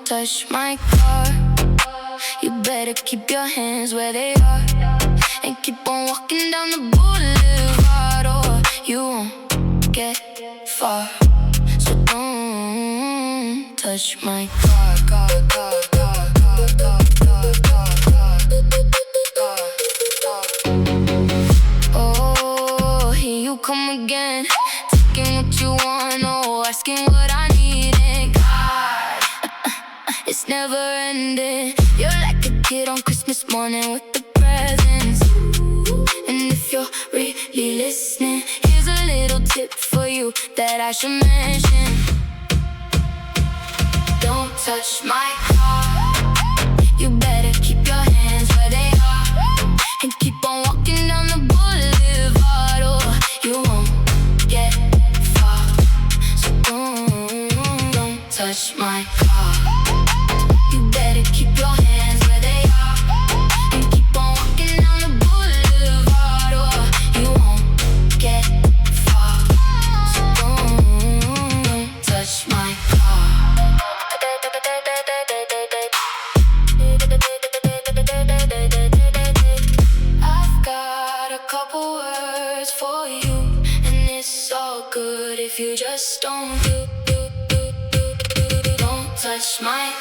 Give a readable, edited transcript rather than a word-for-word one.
touch my car. You better keep your hands where they are and keep on walking down the boulevard, or you won't get far. So don't touch my car, car, car, car, car, car, car, car, car, car. Oh, here you come again, taking what you want, oh, asking what I need, and God, it's never ending. You're like a kid on Christmas morning with the presents. And if you're really listening, here's a little tip for you that I should mention. Don't touch my car. You better keep your hands where they are and keep on walking down the boulevard, or you won't get far. So don't touch my car. You better keep your hands where they are and keep on walking down the boulevard, or you won't get far. So don't touch my car. I've got a couple words for you, and it's all good if you just don't touch my